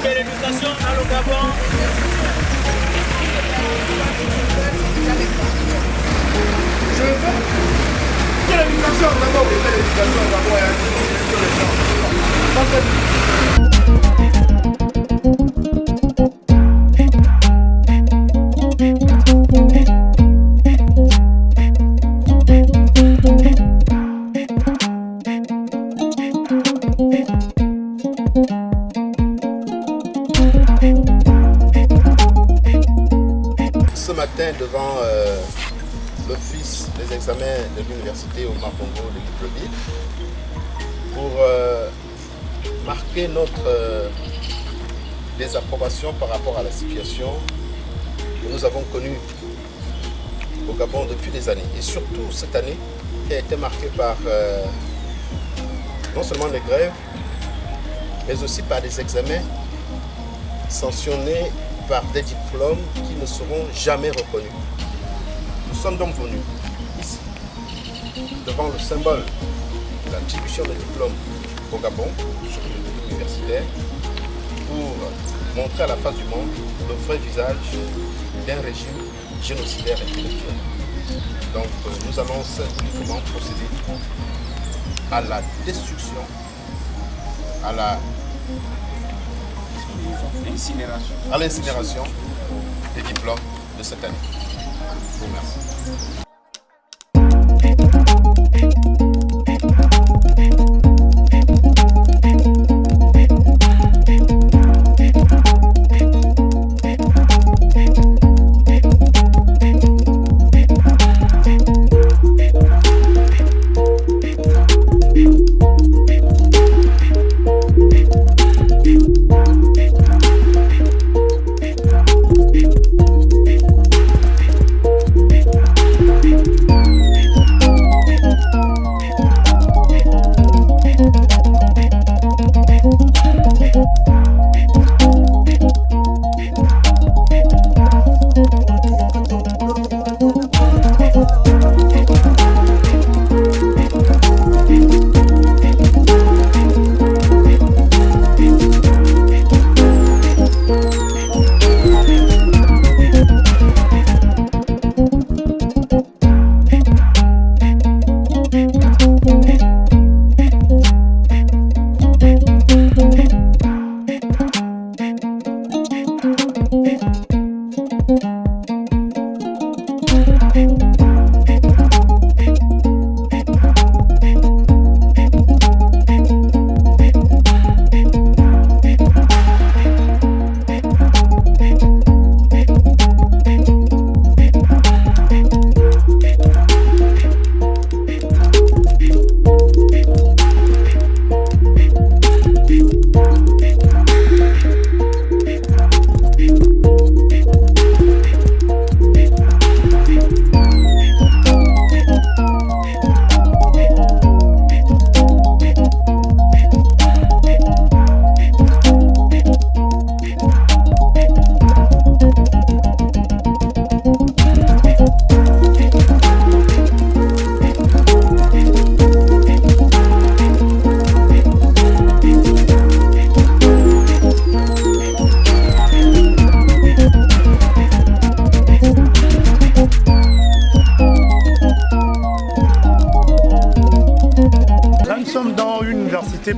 de l'éducation dans le Gabon. Je veux que l'éducation d'abord, l'éducation d'abord et sur les gens. Ce matin, devant l'office des examens de l'université Omar Bongo de Libreville, pour marquer notre désapprobation par rapport à la situation que nous avons connue au Gabon depuis des années, et surtout cette année qui a été marquée par non seulement les grèves, mais aussi par des examens sanctionnés par des diplômes qui ne seront jamais reconnus. Nous sommes donc venus ici, devant le symbole de l'attribution des diplômes au Gabon, sur le niveau universitaire, pour montrer à la face du monde le vrai visage d'un régime génocidaire intellectuel. Donc nous allons symboliquement procéder à la destruction, à l'incinération des diplômes de cette année. Je vous remercie.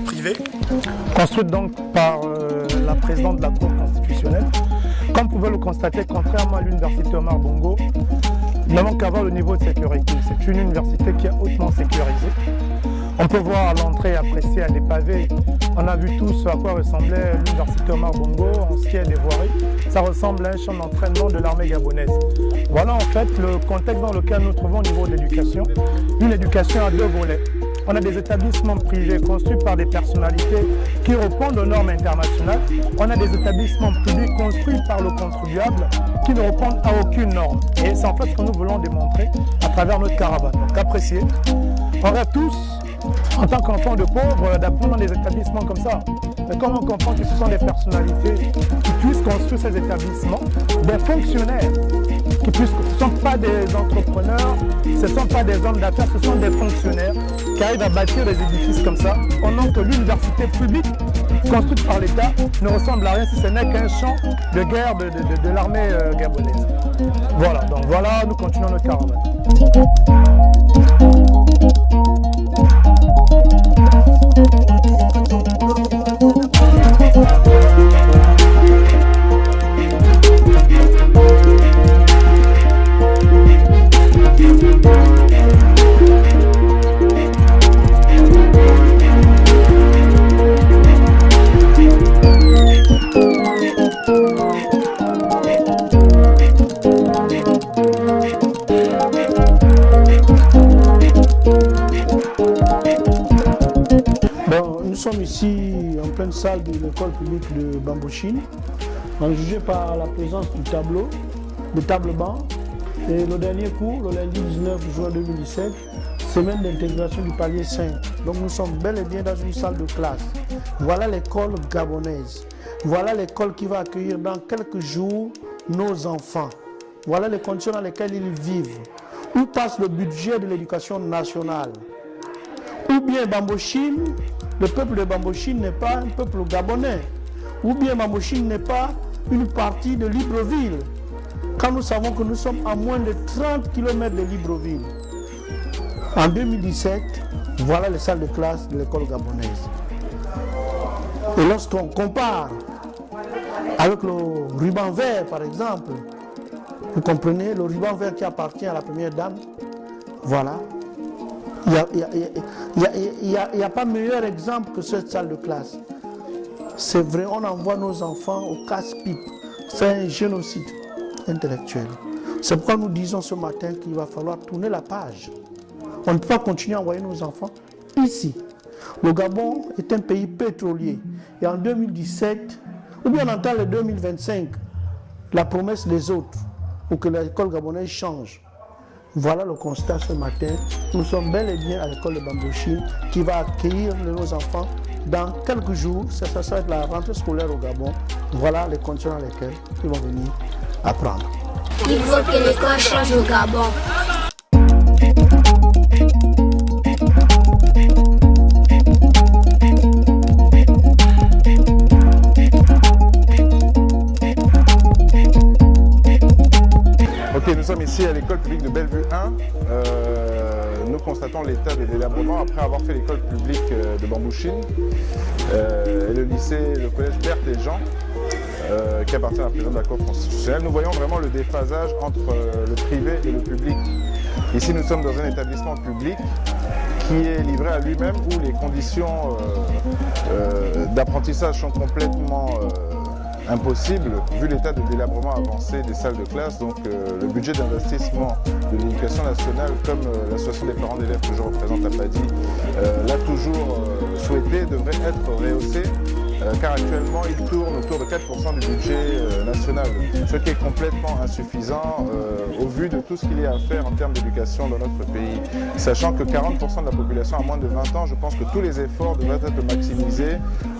Privée, construite donc par la présidente de la Cour constitutionnelle. Comme vous pouvez le constater, contrairement à l'université Omar Bongo, nous n'avons qu'à voir le niveau de sécurité. C'est une université qui est hautement sécurisée. On peut voir à l'entrée et apprécier à des pavés. On a vu tous à quoi ressemblait l'université Omar Bongo en ce qui est des voiries. Ça ressemble à un champ d'entraînement de l'armée gabonaise. Voilà en fait le contexte dans lequel nous nous trouvons au niveau de l'éducation. Une éducation à deux volets. On a des établissements privés construits par des personnalités qui répondent aux normes internationales. On a des établissements publics construits par le contribuable qui ne répondent à aucune norme. Et c'est en fait ce que nous voulons démontrer à travers notre caravane. Donc appréciez. On rêve tous, en tant qu'enfants de pauvres, d'apprendre dans des établissements comme ça. Mais comment comprendre que ce sont des personnalités qui puissent construire ces établissements, des fonctionnaires qui puissent, ce ne sont pas des entrepreneurs, ce ne sont pas des hommes d'affaires, ce sont des fonctionnaires qui arrivent à bâtir des édifices comme ça, pendant que l'université publique construite par l'État, ne ressemble à rien si ce n'est qu'un champ de guerre de l'armée gabonaise. Voilà, donc voilà, nous continuons notre caravane. Nous sommes ici en pleine salle de l'école publique de Bambouchine, en jugé par la présence du tableau, de table-banc, et le dernier cours, le lundi 19 juin 2017, semaine d'intégration du palier 5. Donc nous sommes bel et bien dans une salle de classe. Voilà l'école gabonaise. Voilà l'école qui va accueillir dans quelques jours nos enfants. Voilà les conditions dans lesquelles ils vivent. Où passe le budget de l'éducation nationale? Ou bien Bambouchine, le peuple de Bambouchine n'est pas un peuple gabonais. Ou bien Bambouchine n'est pas une partie de Libreville. Quand nous savons que nous sommes à moins de 30 km de Libreville. En 2017, voilà les salles de classe de l'école gabonaise. Et lorsqu'on compare avec le ruban vert, par exemple, vous comprenez, le ruban vert qui appartient à la première dame, voilà. Il n'y a pas meilleur exemple que cette salle de classe. C'est vrai, on envoie nos enfants au casse-pipe. C'est un génocide intellectuel. C'est pourquoi nous disons ce matin qu'il va falloir tourner la page. On ne peut pas continuer à envoyer nos enfants ici. Le Gabon est un pays pétrolier. Et en 2017, ou bien on entend le 2025, la promesse des autres, pour que l'école gabonaise change. Voilà le constat ce matin. Nous sommes bel et bien à l'école de Bambouchine qui va accueillir nos enfants dans quelques jours. Ça va être la rentrée scolaire au Gabon. Voilà les conditions dans lesquelles ils vont venir apprendre. Il faut que l'école change au Gabon. Ok, nous sommes ici à l'école publique de Bellevue 1. Nous constatons l'état des délabrements après avoir fait l'école publique de Bambouchine et le lycée, le collège Berthe et Jean, qui appartient à la présidente de la Cour constitutionnelle. Nous voyons vraiment le déphasage entre le privé et le public. Ici, nous sommes dans un établissement public qui est livré à lui-même où les conditions d'apprentissage sont complètement impossible vu l'état de délabrement avancé des salles de classe. Donc le budget d'investissement de l'éducation nationale, comme l'association des parents d'élèves que je représente à Padi l'a toujours souhaité, devrait être rehaussé car actuellement il tourne autour de 4% du budget national, ce qui est complètement insuffisant au vu de tout ce qu'il y a à faire en termes d'éducation dans notre pays. Sachant que 40% de la population a moins de 20 ans, je pense que tous les efforts devraient être maximisés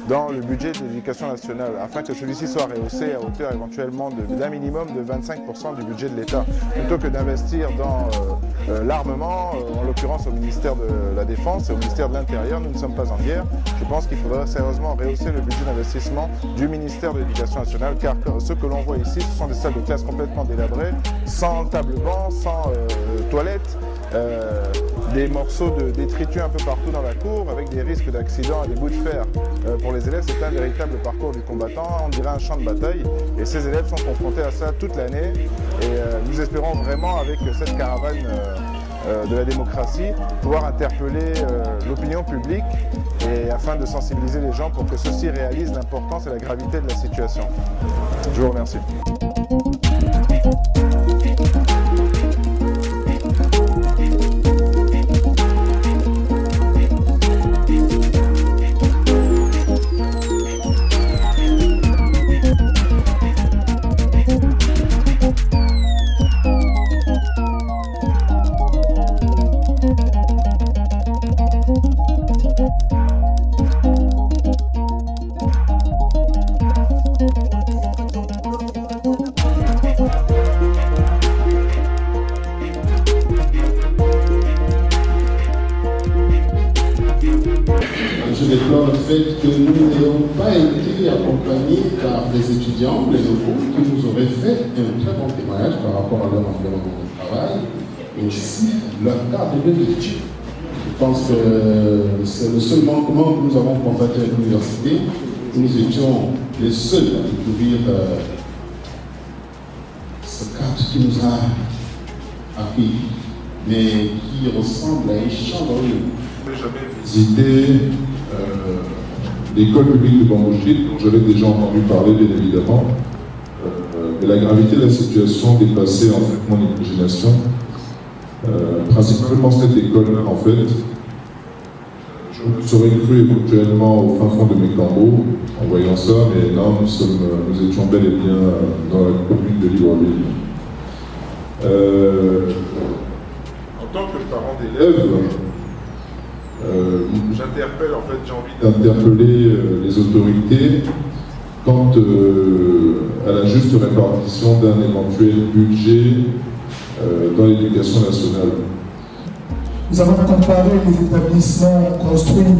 dans le budget de l'éducation nationale afin que celui-ci soit rehaussé à hauteur éventuellement d'un minimum de 25% du budget de l'État, plutôt que d'investir dans l'armement, en l'occurrence au ministère de la Défense et au ministère de l'Intérieur. Nous ne sommes pas en guerre. Je pense qu'il faudrait sérieusement rehausser le budget d'investissement du ministère de l'Éducation nationale, car ce que l'on voit ici, ce sont des salles de classe complètement délabrées, sans table-banc, sans toilettes, des morceaux de détritus un peu partout dans la cour, avec des risques d'accidents et des bouts de fer. Pour les élèves, c'est un véritable parcours du combattant, on dirait un champ de bataille, et ces élèves sont confrontés à ça toute l'année, et nous espérons vraiment, avec cette caravane de la démocratie, pouvoir interpeller l'opinion publique et afin de sensibiliser les gens pour que ceux-ci réalisent l'importance et la gravité de la situation. Je vous remercie. Je déplore le fait que nous n'ayons n'avons pas été accompagnés par des étudiants, les locaux, qui nous auraient fait un très bon témoignage par rapport à leur environnement de travail et aussi leur cadre d'études. Je pense que c'est le seul manquement que nous avons constaté à l'université. Nous étions les seuls à découvrir ce cadre qui nous a accueillis, mais qui ressemble à un champ d'orion. Je n'ai jamais visité l'école publique de Bambouchit, dont j'avais déjà entendu parler, bien évidemment. Mais la gravité de la situation dépassait en fait mon imagination. Principalement cette école-là, en fait, je me serais cru éventuellement au fin fond de mes cambeaux en voyant ça, mais non, nous étions bel et bien dans la commune de Libreville. En tant que parent d'élèves, j'interpelle, en fait, j'ai envie d'interpeller les autorités quant à la juste répartition d'un éventuel budget dans l'éducation nationale. Nous avons comparé les établissements construits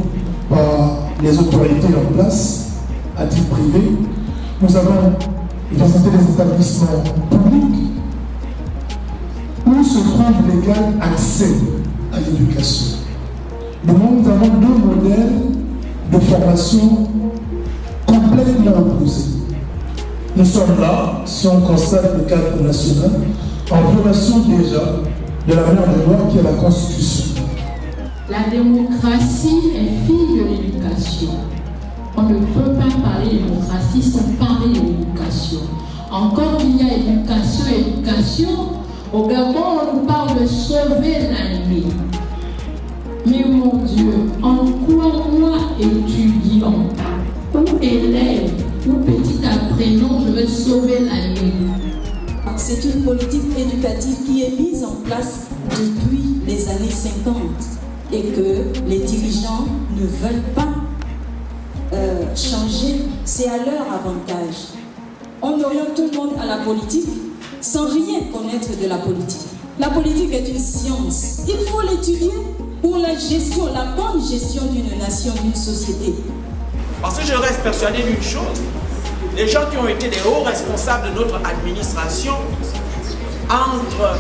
par les autorités en place à titre privé. Nous avons visité les établissements publics où se trouve l'égal accès à l'éducation. Nous avons deux modèles de formation complètement opposés. Nous sommes là, si on constate le cadre national, en violation déjà de la mère de loi qui est la Constitution. La démocratie est fille de l'éducation. On ne peut pas parler de démocratie sans parler de l'éducation. Encore qu'il y a éducation, au Gabon on nous parle de sauver l'année. Mais mon Dieu, en quoi moi, étudiant, ou élève, ou petit apprenant, je vais sauver l'année? C'est une politique éducative qui est mise en place depuis les années 50 et que les dirigeants ne veulent pas changer, c'est à leur avantage. On oriente tout le monde à la politique sans rien connaître de la politique. La politique est une science, il faut l'étudier pour la gestion, la bonne gestion d'une nation, d'une société. Parce que je reste persuadé d'une chose, les gens qui ont été les hauts responsables de notre administration entre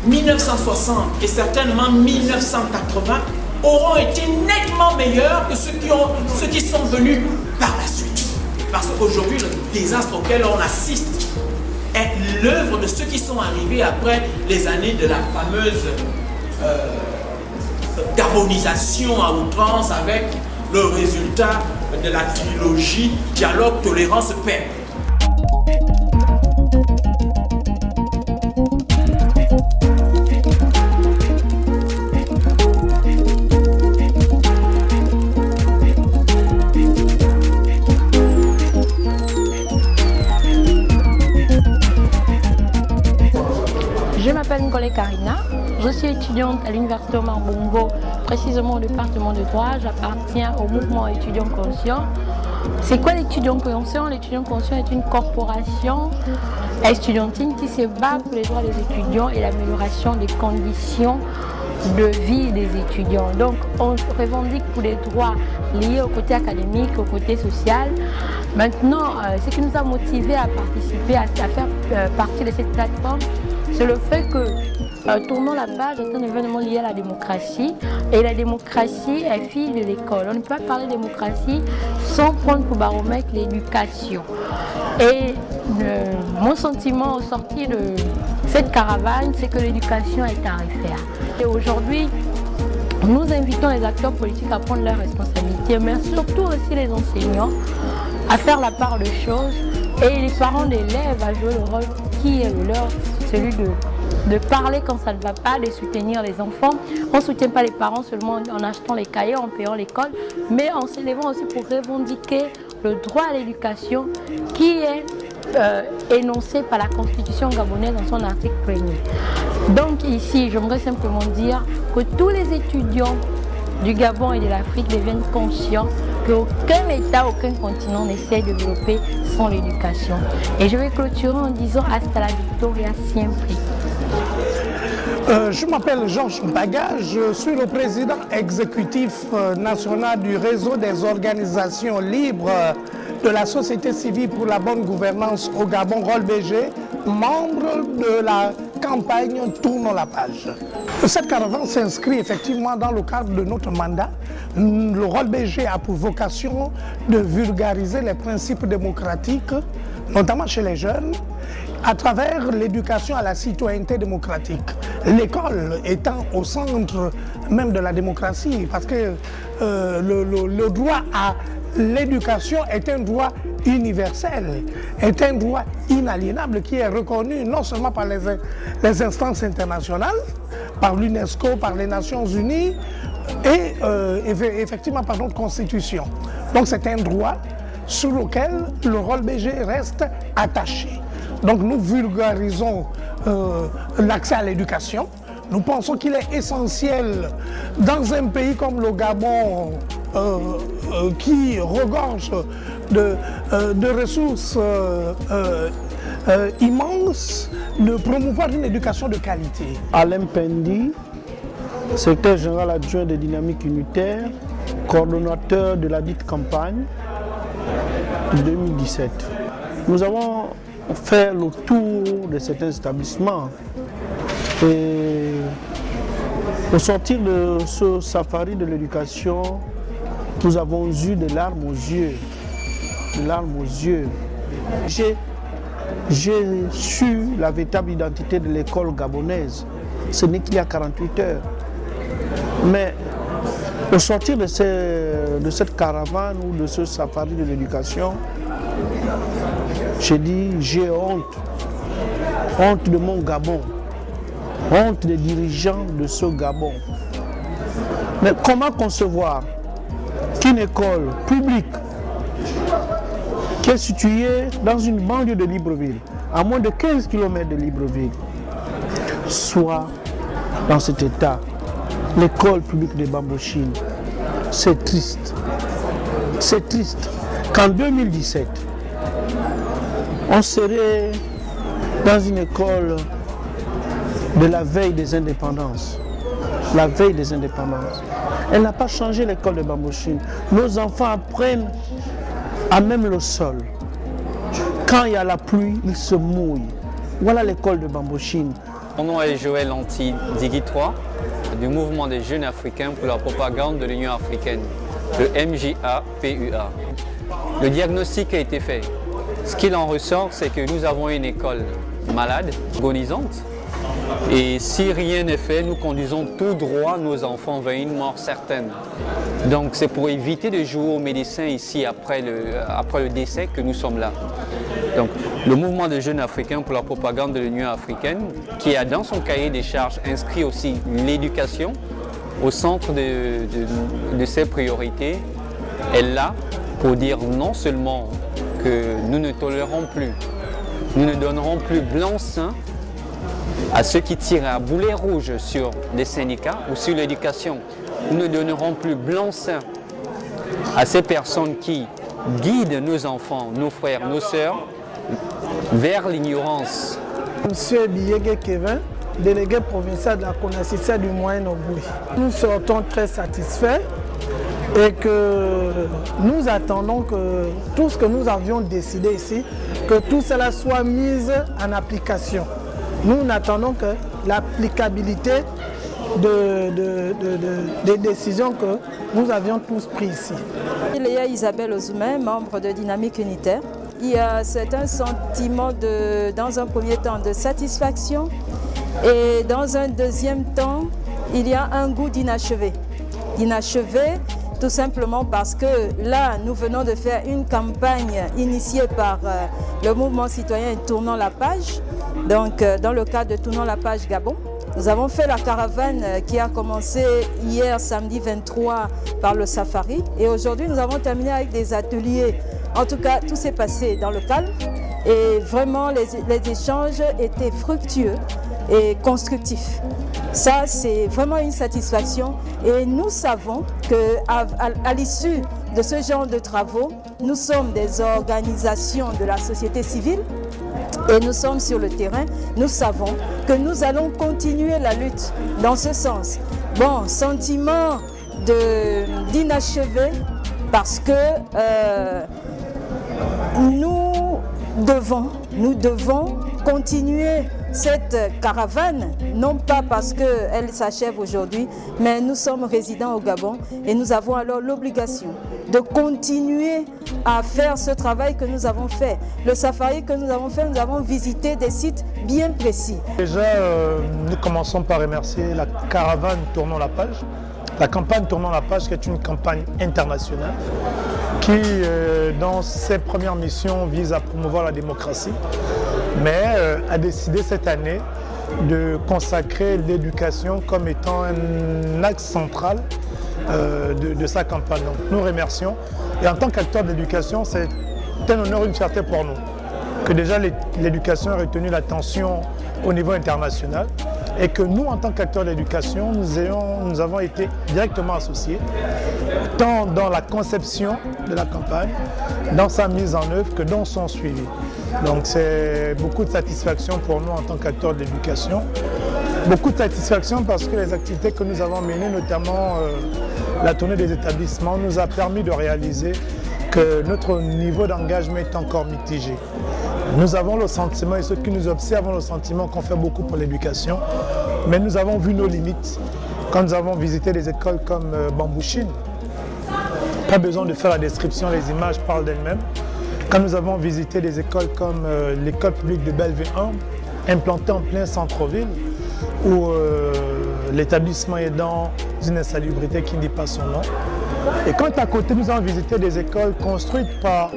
1960 et certainement 1980 auront été nettement meilleurs que ceux qui sont venus par la suite. Parce qu'aujourd'hui, le désastre auquel on assiste est l'œuvre de ceux qui sont arrivés après les années de la fameuse gabonisation à outrance avec le résultat de la trilogie Dialogue, Tolérance, Paix. Je m'appelle Ngolé Karina, je suis étudiante à l'Université Omar Bongo, précisément au département de droit. J'appartiens au mouvement étudiant conscient. C'est quoi l'étudiant conscient? L'étudiant conscient est une corporation estudiantine qui se bat pour les droits des étudiants et l'amélioration des conditions de vie des étudiants. Donc on revendique pour les droits liés au côté académique, au côté social. Maintenant, ce qui nous a motivés à participer, à faire partie de cette plateforme, c'est le fait que tournons la page est un événement lié à la démocratie et la démocratie est fille de l'école. On ne peut pas parler de démocratie sans prendre pour baromètre l'éducation. Et mon sentiment au sortir de cette caravane, c'est que l'éducation est tarifaire. Et aujourd'hui, nous invitons les acteurs politiques à prendre leurs responsabilités, mais surtout aussi les enseignants à faire la part de choses et les parents d'élèves à jouer le rôle qui est le leur, celui de parler quand ça ne va pas, de soutenir les enfants. On ne soutient pas les parents seulement en achetant les cahiers, en payant l'école, mais en s'élevant aussi pour revendiquer le droit à l'éducation qui est énoncé par la Constitution gabonaise dans son article 1er. Donc ici, j'aimerais simplement dire que tous les étudiants du Gabon et de l'Afrique deviennent conscients qu'aucun État, aucun continent n'essaie de développer sans l'éducation. Et je vais clôturer en disant hasta la victoria siempre. Je m'appelle Georges Mbaga, je suis le président exécutif national du réseau des organisations libres de la société civile pour la bonne gouvernance au Gabon, ROL-BG, membre de la campagne Tournons la page. Cette caravane s'inscrit effectivement dans le cadre de notre mandat. Le ROL-BG a pour vocation de vulgariser les principes démocratiques, notamment chez les jeunes, à travers l'éducation à la citoyenneté démocratique. L'école étant au centre même de la démocratie, parce que le droit à l'éducation est un droit universel, est un droit inaliénable qui est reconnu non seulement par les instances internationales, par l'UNESCO, par les Nations Unies et effectivement par notre Constitution. Donc c'est un droit sur lequel le ROL-BG reste attaché. Donc nous vulgarisons l'accès à l'éducation. Nous pensons qu'il est essentiel dans un pays comme le Gabon qui regorge de ressources immenses, de promouvoir une éducation de qualité. Alain Pendi, secrétaire général adjoint des dynamiques unitaires, coordonnateur de la dite campagne 2017. Nous avons fait le tour de certains établissements et au sortir de ce safari de l'éducation, nous avons eu des larmes aux yeux. Des larmes aux yeux. J'ai su la véritable identité de l'école gabonaise. Ce n'est qu'il y a 48 heures. Mais au sortir de cette caravane ou de ce safari de l'éducation, j'ai dit, j'ai honte. Honte de mon Gabon. Honte des dirigeants de ce Gabon. Mais comment concevoir qu'une école publique qui est située dans une banlieue de Libreville, à moins de 15 km de Libreville, soit dans cet état? L'école publique de Bambochine, c'est triste. C'est triste qu'en 2017, on serait dans une école de la veille des indépendances. La veille des indépendances. Elle n'a pas changé l'école de Bambochine. Nos enfants apprennent à même le sol. Quand il y a la pluie, ils se mouillent. Voilà l'école de Bambochine. Mon nom est Joël Lanty Digui 3 du mouvement des jeunes africains pour la propagande de l'Union africaine, le MJA-PUA. Le diagnostic a été fait. Ce qu'il en ressort, c'est que nous avons une école malade, agonisante. Et si rien n'est fait, nous conduisons tout droit nos enfants vers une mort certaine. Donc c'est pour éviter de jouer aux médecins ici après le décès que nous sommes là. Donc le mouvement des jeunes africains pour la propagande de l'Union africaine, qui a dans son cahier des charges inscrit aussi l'éducation au centre de ses priorités, est là pour dire non seulement que nous ne tolérons plus, nous ne donnerons plus blanc-seing à ceux qui tirent à boulet rouge sur des syndicats ou sur l'éducation. Nous ne donnerons plus blanc-seing à ces personnes qui guident nos enfants, nos frères, nos sœurs vers l'ignorance. Monsieur Biyege Kevin, délégué provincial de la CONACYTIA du Moyen-Ogooué. Nous sortons très satisfaits et que nous attendons que tout ce que nous avions décidé ici, que tout cela soit mis en application. Nous n'attendons que l'applicabilité des décisions que nous avions tous prises ici. Il y a Isabelle Ozoumé, membre de Dynamique Unitaire. C'est un sentiment dans un premier temps de satisfaction et dans un deuxième temps, il y a un goût d'inachevé. D'inachevé tout simplement parce que là, nous venons de faire une campagne initiée par le mouvement citoyen Tournons la page. Donc, dans le cadre de Tournons la page Gabon, nous avons fait la caravane qui a commencé hier, samedi 23, par le safari. Et aujourd'hui, nous avons terminé avec des ateliers. En tout cas, tout s'est passé dans le calme. Et vraiment, les échanges étaient fructueux et constructifs. Ça, c'est vraiment une satisfaction. Et nous savons qu'à l'issue de ce genre de travaux. Nous sommes des organisations de la société civile et nous sommes sur le terrain. Nous savons que nous allons continuer la lutte dans ce sens. Bon, sentiment d'inachevé parce que nous devons continuer cette caravane, non pas parce qu'elle s'achève aujourd'hui, mais nous sommes résidents au Gabon et nous avons alors l'obligation de continuer à faire ce travail que nous avons fait. Le safari que nous avons fait, nous avons visité des sites bien précis. Déjà, nous commençons par remercier la caravane Tournons la page. La campagne Tournons la page qui est une campagne internationale qui, dans ses premières missions, vise à promouvoir la démocratie, mais a décidé cette année de consacrer l'éducation comme étant un axe central de sa campagne. Donc, nous remercions. Et en tant qu'acteur d'éducation, c'est un honneur, une fierté pour nous que déjà l'éducation ait retenu l'attention au niveau international et que nous, en tant qu'acteurs d'éducation, nous avons été directement associés tant dans la conception de la campagne, dans sa mise en œuvre que dans son suivi. Donc c'est beaucoup de satisfaction pour nous en tant qu'acteurs de l'éducation. Beaucoup de satisfaction parce que les activités que nous avons menées, notamment la tournée des établissements, nous a permis de réaliser que notre niveau d'engagement est encore mitigé. Nous avons le sentiment, et ceux qui nous observent ont le sentiment qu'on fait beaucoup pour l'éducation, mais nous avons vu nos limites quand nous avons visité des écoles comme Bambouchine. Pas besoin de faire la description, les images parlent d'elles-mêmes. Quand nous avons visité des écoles comme l'école publique de Bellevue 1, implantée en plein centre-ville, où l'établissement est dans une insalubrité qui ne dit pas son nom. Et quand à côté, nous avons visité des écoles construites par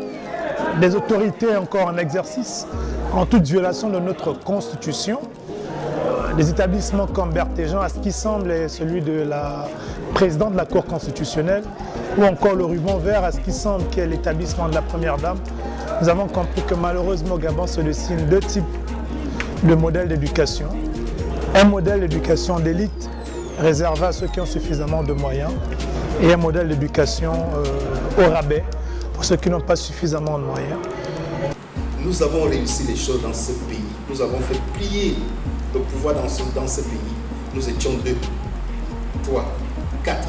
des autorités encore en exercice, en toute violation de notre constitution, des établissements comme Berthéjean, à ce qui semble est celui de la présidente de la Cour constitutionnelle, ou encore le ruban vert, à ce qui semble qui est l'établissement de la Première Dame, nous avons compris que malheureusement au Gabon se dessinent deux types de modèles d'éducation. Un modèle d'éducation d'élite réservé à ceux qui ont suffisamment de moyens et un modèle d'éducation au rabais pour ceux qui n'ont pas suffisamment de moyens. Nous avons réussi les choses dans ce pays. Nous avons fait plier le pouvoir dans ce pays. Nous étions 2, 3, 4.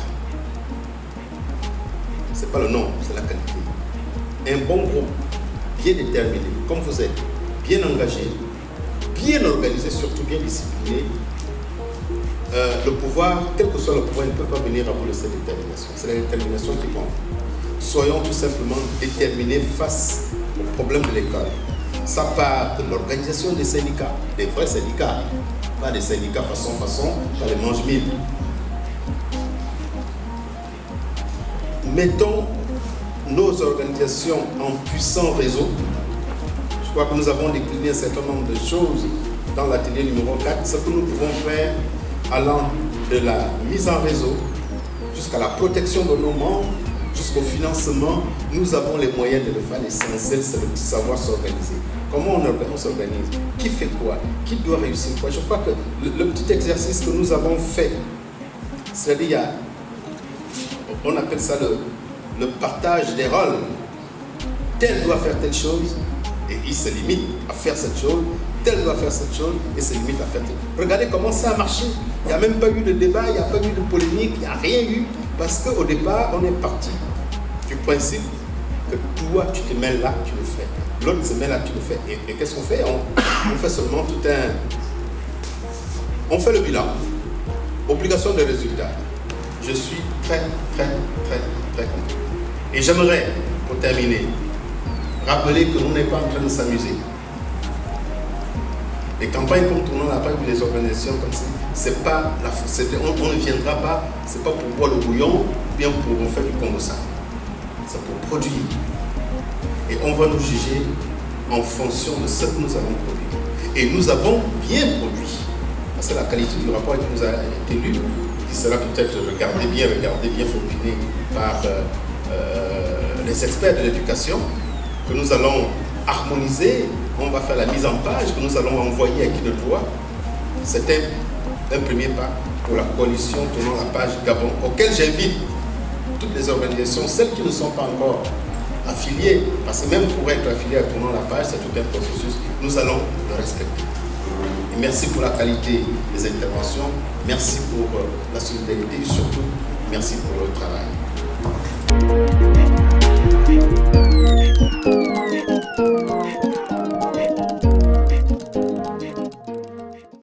Ce n'est pas le nom, c'est la qualité. Un bon groupe, bien déterminé, comme vous êtes, bien engagé, bien organisé, surtout bien discipliné. Le pouvoir, quel que soit le pouvoir, ne peut pas venir à bout de cette détermination. C'est la détermination qui compte. Soyons tout simplement déterminés face au problème de l'école. Ça part de l'organisation des syndicats, des vrais syndicats, pas des syndicats façon, pas les mange-mille. Mettons nos organisations en puissant réseau. Je crois que nous avons décliné un certain nombre de choses dans l'atelier numéro 4, ce que nous pouvons faire allant de la mise en réseau jusqu'à la protection de nos membres, jusqu'au financement. Nous avons les moyens de le faire. L'essentiel, c'est de savoir s'organiser. Comment on s'organise? Qui fait quoi? Qui doit réussir quoi? Je crois que le petit exercice que nous avons fait, c'est-à-dire, on appelle ça le partage des rôles. Tel doit faire telle chose et il se limite à faire cette chose. Tel doit faire cette chose et se limite à faire telle chose. Regardez comment ça a marché. Il n'y a même pas eu de débat, il n'y a pas eu de polémique, il n'y a rien eu. Parce qu'au départ, on est parti du principe que toi, tu te mets là, tu le fais. L'autre se met là, tu le fais. Et qu'est-ce qu'on fait? On fait seulement tout un... On fait le bilan. Obligation de résultat. Je suis très content. Et j'aimerais, pour terminer, rappeler que nous n'est pas en train de s'amuser. Les campagnes comme Tournons la page ou les organisations comme ça, c'est pas on ne viendra pas, c'est pas pour boire le bouillon, bien pour faire du congo-ça. C'est pour produire. Et on va nous juger en fonction de ce que nous avons produit. Et nous avons bien produit. C'est la qualité du rapport qui nous a été lu, qui sera peut-être regardé bien formuné par les experts de l'éducation, que nous allons harmoniser. On va faire la mise en page que nous allons envoyer à qui de droit. C'était un premier pas pour la coalition Tournons la page Gabon, auquel j'invite toutes les organisations, celles qui ne sont pas encore affiliées, parce que même pour être affilié à Tournons la page, c'est tout un processus, nous allons le respecter. Et merci pour la qualité des interventions, merci pour la solidarité et surtout, merci pour le travail.